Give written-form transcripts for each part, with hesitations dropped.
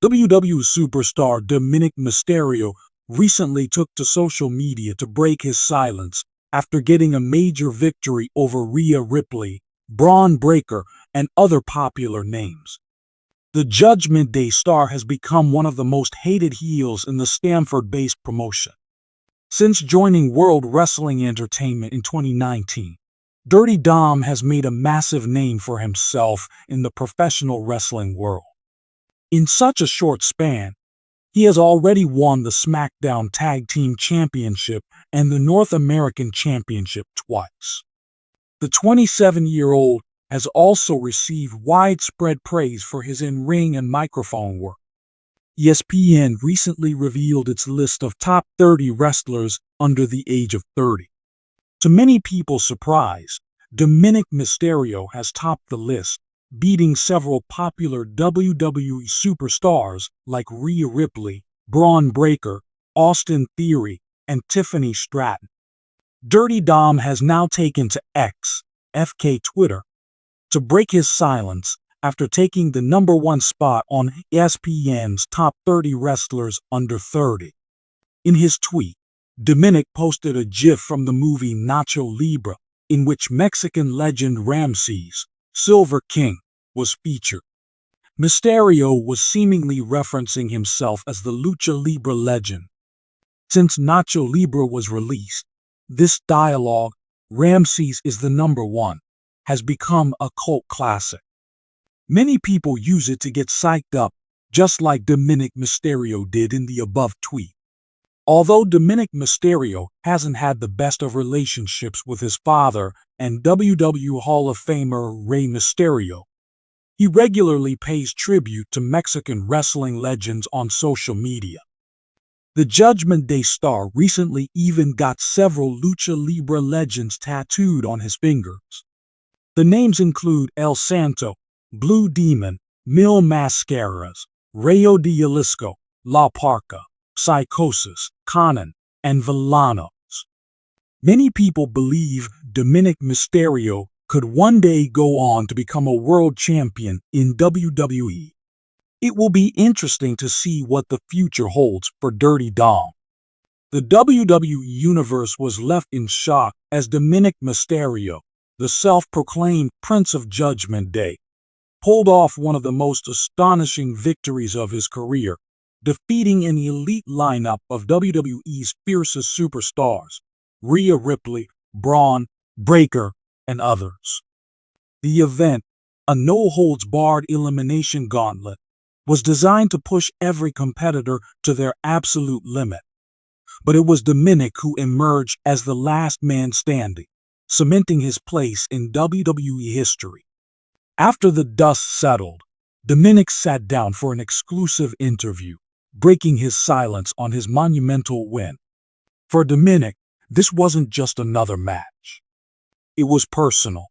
WWE superstar Dominik Mysterio recently took to social media to break his silence after getting a major victory over Rhea Ripley, Braun Breaker, and other popular names. The Judgment Day star has become one of the most hated heels in the Stamford-based promotion. Since joining World Wrestling Entertainment in 2019, Dirty Dom has made a massive name for himself in the professional wrestling world. In such a short span, he has already won the SmackDown Tag Team Championship and the North American Championship twice. The 27-year-old has also received widespread praise for his in-ring and microphone work. ESPN recently revealed its list of top 30 wrestlers under the age of 30. To many people's surprise, Dominik Mysterio has topped the list, beating several popular WWE superstars like Rhea Ripley, Braun Breaker, Austin Theory, and Tiffany Stratton. Dirty Dom has now taken to X, FK Twitter, to break his silence after taking the #1 spot on ESPN's top 30 wrestlers under 30. In his tweet, Dominic posted a GIF from the movie Nacho Libre, in which Mexican legend Ramses, Silver King, was featured. Mysterio was seemingly referencing himself as the Lucha Libre legend. Since Nacho Libre was released, this dialogue, Ramses is the #1, has become a cult classic. Many people use it to get psyched up, just like Dominik Mysterio did in the above tweet. Although Dominik Mysterio hasn't had the best of relationships with his father and WWE Hall of Famer Rey Mysterio, he regularly pays tribute to Mexican wrestling legends on social media. The Judgment Day star recently even got several Lucha Libre legends tattooed on his fingers. The names include El Santo, Blue Demon, Mil Mascaras, Rayo de Jalisco, La Parca, Psychosis, Conan, and Villanos. Many people believe Dominik Mysterio could one day go on to become a world champion in WWE. It will be interesting to see what the future holds for Dirty Dom. The WWE Universe was left in shock as Dominik Mysterio, the self-proclaimed Prince of Judgment Day, pulled off one of the most astonishing victories of his career, defeating an elite lineup of WWE's fiercest superstars, Rhea Ripley, Braun Breaker, and others. The event, a no-holds-barred elimination gauntlet, was designed to push every competitor to their absolute limit. But it was Dominic who emerged as the last man standing, cementing his place in WWE history. After the dust settled, Dominic sat down for an exclusive interview, breaking his silence on his monumental win. For Dominic, this wasn't just another match. It was personal.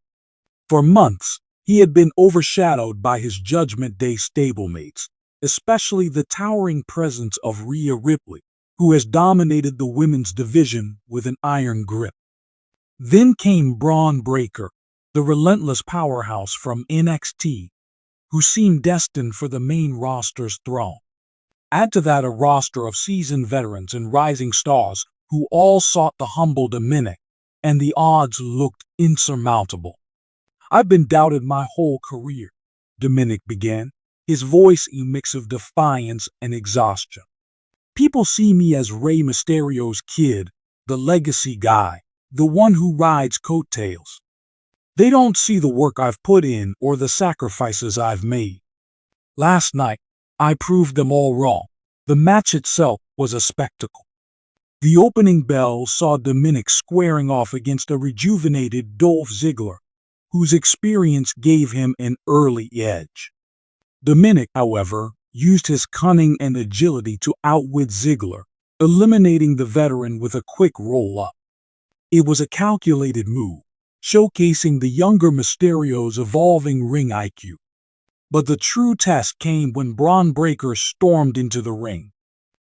For months, he had been overshadowed by his Judgment Day stablemates, especially the towering presence of Rhea Ripley, who has dominated the women's division with an iron grip. Then came Braun Breaker, the relentless powerhouse from NXT, who seemed destined for the main roster's throne. Add to that a roster of seasoned veterans and rising stars who all sought the humble Dominic, and the odds looked insurmountable. "I've been doubted my whole career," Dominic began, his voice a mix of defiance and exhaustion. "People see me as Rey Mysterio's kid, the legacy guy, the one who rides coattails. They don't see the work I've put in or the sacrifices I've made. Last night, I proved them all wrong. The match itself was a spectacle. The opening bell saw Dominic squaring off against a rejuvenated Dolph Ziggler, whose experience gave him an early edge. Dominic, however, used his cunning and agility to outwit Ziggler, eliminating the veteran with a quick roll-up. It was a calculated move, showcasing the younger Mysterio's evolving ring IQ. But the true test came when Braun Breaker stormed into the ring.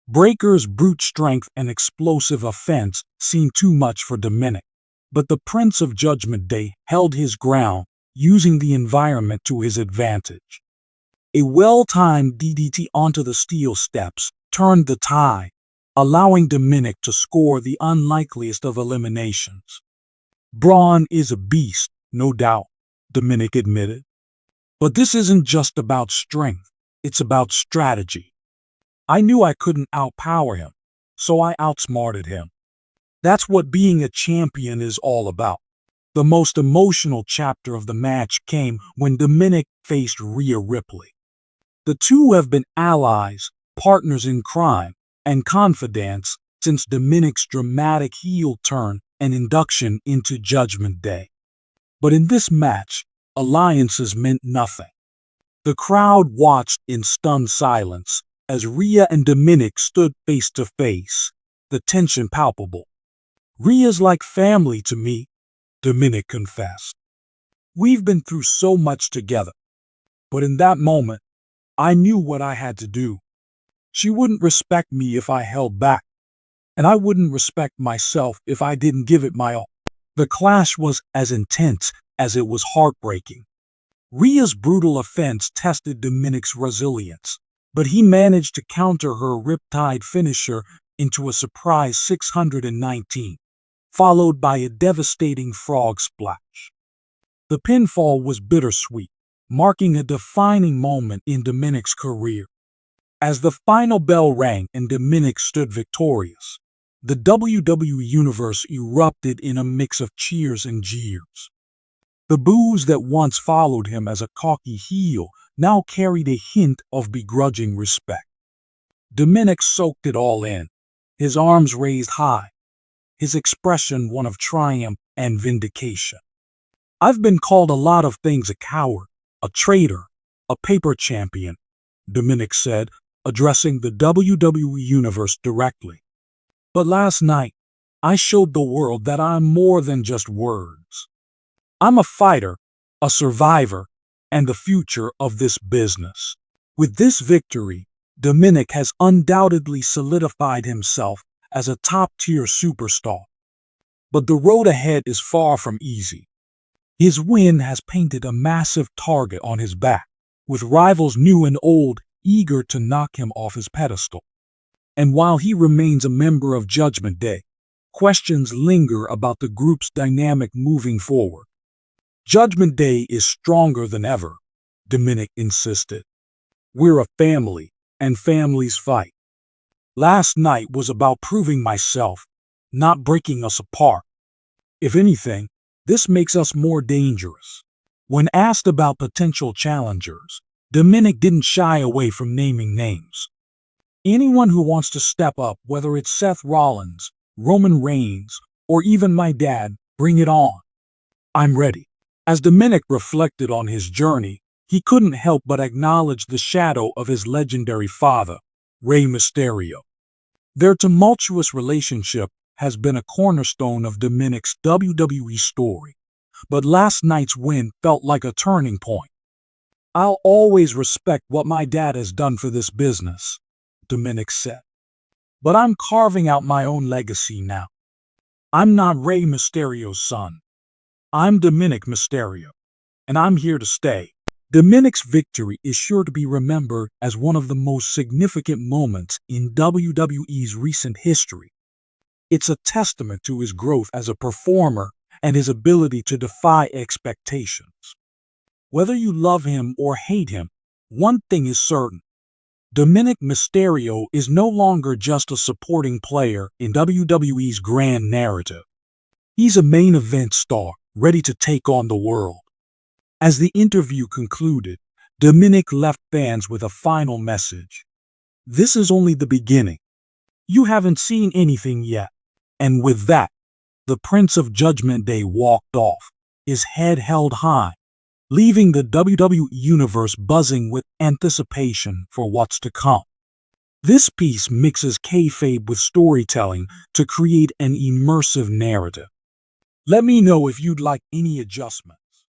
Breaker's brute strength and explosive offense seemed too much for Dominic, but the Prince of Judgment Day held his ground, using the environment to his advantage. A well-timed DDT onto the steel steps turned the tide, allowing Dominic to score the unlikeliest of eliminations. Braun is a beast, no doubt, Dominic admitted. But this isn't just about strength, it's about strategy. I knew I couldn't outpower him, so I outsmarted him. That's what being a champion is all about. The most emotional chapter of the match came when Dominic faced Rhea Ripley. The two have been allies, partners in crime, and confidants since Dominic's dramatic heel turn and induction into Judgment Day. But in this match, alliances meant nothing. The crowd watched in stunned silence as Rhea and Dominic stood face to face, the tension palpable. "Rhea's like family to me," Dominic confessed. "We've been through so much together. But in that moment, I knew what I had to do. She wouldn't respect me if I held back, and I wouldn't respect myself if I didn't give it my all." The clash was as intense as it was heartbreaking. Rhea's brutal offense tested Dominic's resilience, but he managed to counter her riptide finisher into a surprise 619, followed by a devastating frog splash. The pinfall was bittersweet, marking a defining moment in Dominic's career. As the final bell rang and Dominic stood victorious, the WWE Universe erupted in a mix of cheers and jeers. The boos that once followed him as a cocky heel now carried a hint of begrudging respect. Dominic soaked it all in, his arms raised high, his expression one of triumph and vindication. "I've been called a lot of things: a coward, a traitor, a paper champion," Dominic said, addressing the WWE Universe directly. "But last night, I showed the world that I'm more than just words. I'm a fighter, a survivor, and the future of this business." With this victory, Dominic has undoubtedly solidified himself as a top-tier superstar. But the road ahead is far from easy. His win has painted a massive target on his back, with rivals new and old eager to knock him off his pedestal. And while he remains a member of Judgment Day, questions linger about the group's dynamic moving forward. "Judgment Day is stronger than ever," Dominic insisted. "We're a family, and families fight. Last night was about proving myself, not breaking us apart. If anything, this makes us more dangerous." When asked about potential challengers, Dominic didn't shy away from naming names. "Anyone who wants to step up, whether it's Seth Rollins, Roman Reigns, or even my dad, bring it on. I'm ready." As Dominic reflected on his journey, he couldn't help but acknowledge the shadow of his legendary father, Rey Mysterio. Their tumultuous relationship has been a cornerstone of Dominic's WWE story, but last night's win felt like a turning point. "I'll always respect what my dad has done for this business," Dominic said. "But I'm carving out my own legacy now. I'm not Rey Mysterio's son. I'm Dominik Mysterio, and I'm here to stay." Dominic's victory is sure to be remembered as one of the most significant moments in WWE's recent history. It's a testament to his growth as a performer and his ability to defy expectations. Whether you love him or hate him, one thing is certain: Dominik Mysterio is no longer just a supporting player in WWE's grand narrative. He's a main event star, ready to take on the world. As the interview concluded, Dominic left fans with a final message. "This is only the beginning. You haven't seen anything yet." And with that, the Prince of Judgment Day walked off, his head held high, leaving the WWE Universe buzzing with anticipation for what's to come. This piece mixes kayfabe with storytelling to create an immersive narrative. Let me know if you'd like any adjustment.